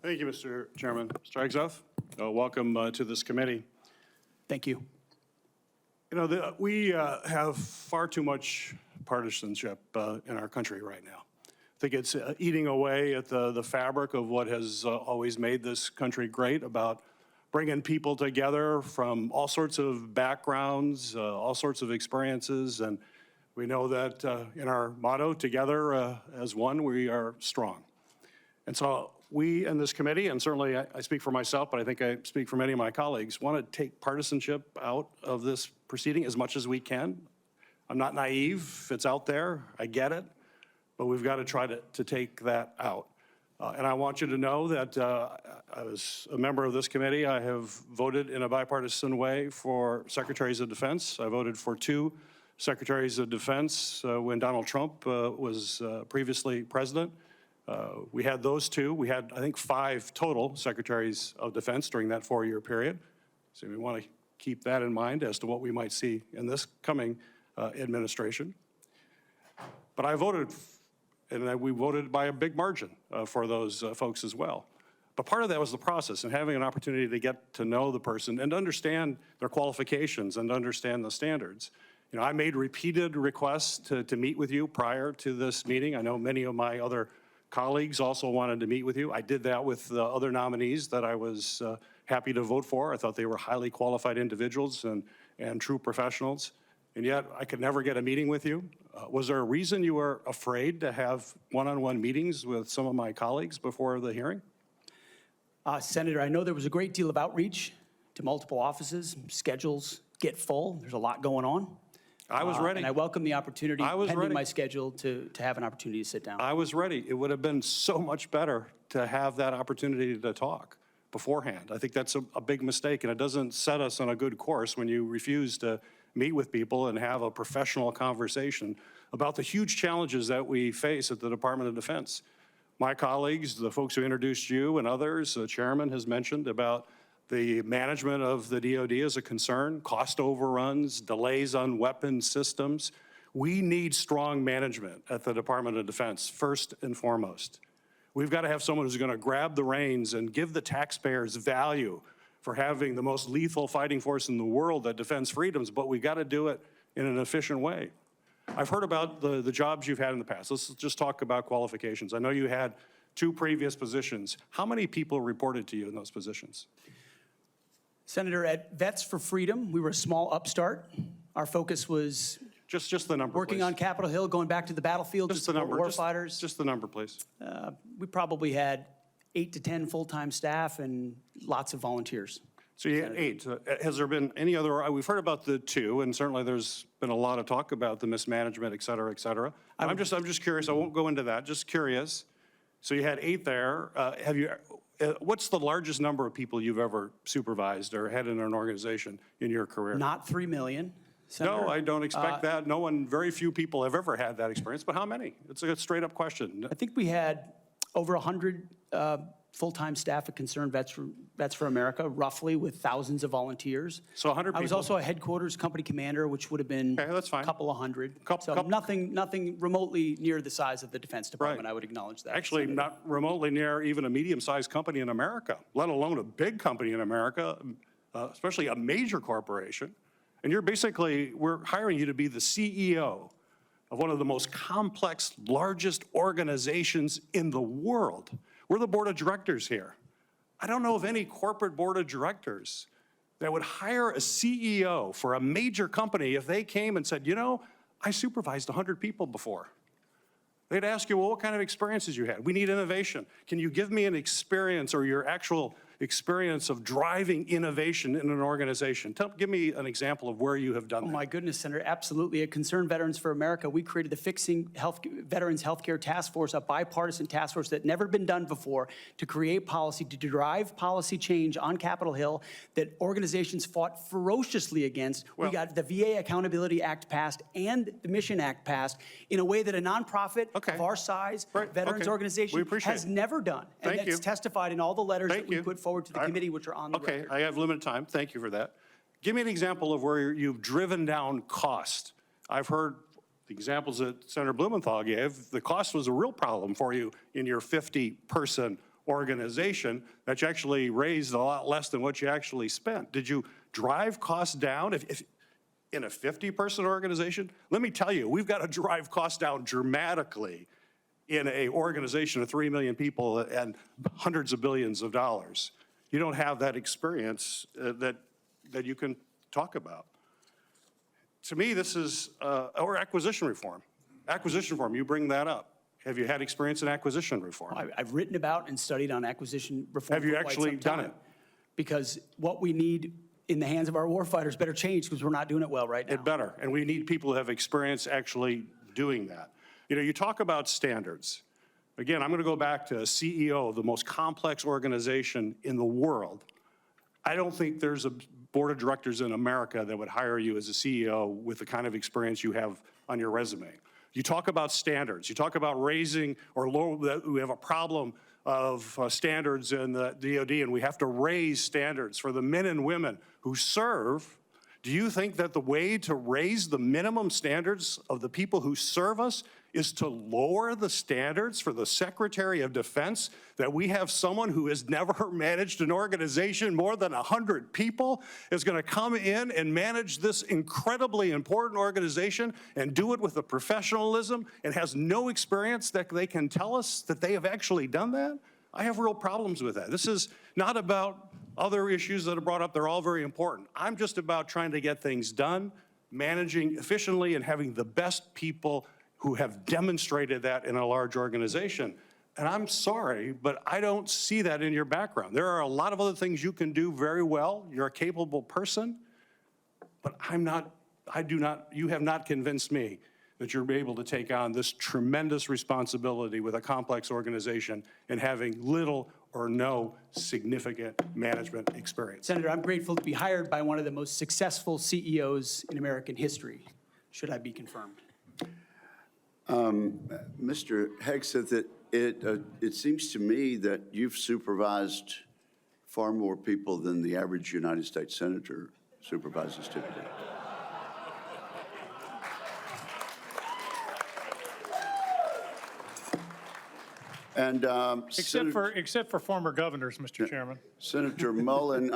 Thank you, Mr. Chairman. Mr. Hegseth, welcome to this committee. Thank you. You know, we have far too much partisanship in our country right now. I think it's eating away at the fabric of what has always made this country great, about bringing people together from all sorts of backgrounds, all sorts of experiences. And we know that in our motto, together as one, we are strong. And so we in this committee, and certainly I speak for myself, but I think I speak for many of my colleagues, want to take partisanship out of this proceeding as much as we can. I'm not naive. It's out there. I get it. But we've got to try to take that out. And I want you to know that as a member of this committee, I have voted in a bipartisan way for secretaries of defense. I voted for 2 secretaries of defense when Donald Trump was previously president. We had those 2. We had, I think, 5 total secretaries of defense during that 4-year period. So we want to keep that in mind as to what we might see in this coming administration. But I voted, and we voted by a big margin for those folks as well. But part of that was the process and having an opportunity to get to know the person and understand their qualifications and understand the standards. You know, I made repeated requests to meet with you prior to this meeting. I know many of my other colleagues also wanted to meet with you. I did that with the other nominees that I was happy to vote for. I thought they were highly qualified individuals and true professionals. And yet I could never get a meeting with you. Was there a reason you were afraid to have one-on-one meetings with some of my colleagues before the hearing? Senator, I know there was a great deal of outreach to multiple offices. Schedules get full. There's a lot going on. I was ready. And I welcome the opportunity, pending ready. my schedule, to have an opportunity to sit down. I was ready. It would have been so much better to have that opportunity to talk beforehand. I think that's a big mistake, and it doesn't set us on a good course when you refuse to meet with people and have a professional conversation about the huge challenges that we face at the Department of Defense. My colleagues, the folks who introduced you and others, the chairman has mentioned about the management of the DoD is a concern, cost overruns, delays on weapon systems. We need strong management at the Department of Defense, first and foremost. We've got to have someone who's going to grab the reins and give the taxpayers value for having the most lethal fighting force in the world that defends freedoms, but we've got to do it in an efficient way. I've heard about the jobs you've had in the past. Let's just talk about qualifications. I know you had 2 previous positions. How many people reported to you in those positions? Senator, at Vets for Freedom, we were a small upstart. Our focus was just the number, working please. on Capitol Hill, going back to the battlefield Just to the support number. warfighters. Just the number, please. We probably had 8 to 10 full-time staff and lots of volunteers. So you had 8. Has there been any other? We've heard about the 2, and certainly there's been a lot of talk about the mismanagement, et cetera, et cetera. I'm just curious. I won't go into that. Just curious. So you had 8 there. What's the largest number of people you've ever supervised or had in an organization in your career? Not 3 million. Senator. No, I don't expect that. Very few people have ever had that experience. But how many? It's a straight up question. I think we had over 100 full-time staff at Concerned Vets for America, roughly, with thousands of volunteers. So 100 people. I was also a headquarters company commander, which would have been that's fine. a couple of hundred. So nothing remotely near the size of the Defense Department. Right. I would acknowledge that. Actually, Senator. not remotely near even a medium-sized company in America, let alone a big company in America, especially a major corporation. And we're hiring you to be the CEO of one of the most complex, largest organizations in the world. We're the board of directors here. I don't know of any corporate board of directors that would hire a CEO for a major company if they came and said, you know, I supervised 100 people before. They'd ask you, well, what kind of experiences you had? We need innovation. Can you give me an experience or your actual experience of driving innovation in an organization? Give me an example of where you have done that. Oh my goodness, Senator, absolutely. At Concerned Veterans for America, we created the Fixing Veterans Healthcare Task Force, a bipartisan task force that never been done before, to create policy, to drive policy change on Capitol Hill that organizations fought ferociously against. We got the VA Accountability Act passed and the Mission Act passed in a way that a nonprofit of our size, veterans organization, has never done. And that's testified in all the letters that we put forward to the committee, which are on the record. I have limited time. Thank you for that. Give me an example of where you've driven down cost. I've heard the examples that Senator Blumenthal gave. The cost was a real problem for you in your 50-person organization that you actually raised a lot less than what you actually spent. Did you drive costs down? If in a 50-person organization, let me tell you, we've got to drive costs down dramatically in an organization of 3 million people and hundreds of billions of dollars. You don't have that experience that you can talk about. To me, this is, or acquisition reform. Acquisition reform, you bring that up. Have you had experience in acquisition reform? I've written about and studied on acquisition reform. Have you for quite actually some done time. it? Because what we need in the hands of our warfighters better change because we're not doing it well right now. It better, and we need people who have experience actually doing that. You know, you talk about standards. Again, I'm going to go back to CEO of the most complex organization in the world. I don't think there's a board of directors in America that would hire you as a CEO with the kind of experience you have on your resume. You talk about standards. You talk about raising or low, that we have a problem of standards in the DOD, and we have to raise standards for the men and women who serve. Do you think that the way to raise the minimum standards of the people who serve us is to lower the standards for the Secretary of Defense, that we have someone who has never managed an organization more than 100 people is going to come in and manage this incredibly important organization and do it with a professionalism and has no experience that they can tell us that they have actually done that? I have real problems with that. This is not about other issues that are brought up. They're all very important. I'm just about trying to get things done, managing efficiently, and having the best people who have demonstrated that in a large organization. And I'm sorry, but I don't see that in your background. There are a lot of other things you can do very well. You're a capable person, but you have not convinced me that you're able to take on this tremendous responsibility with a complex organization and having little or no significant management experience. Senator, I'm grateful to be hired by one of the most successful CEOs in American history, should I be confirmed. Mr. Hegseth, it seems to me that you've supervised far more people than the average United States senator supervises typically. And Except for former governors, Mr. Chairman. Senator Mullen,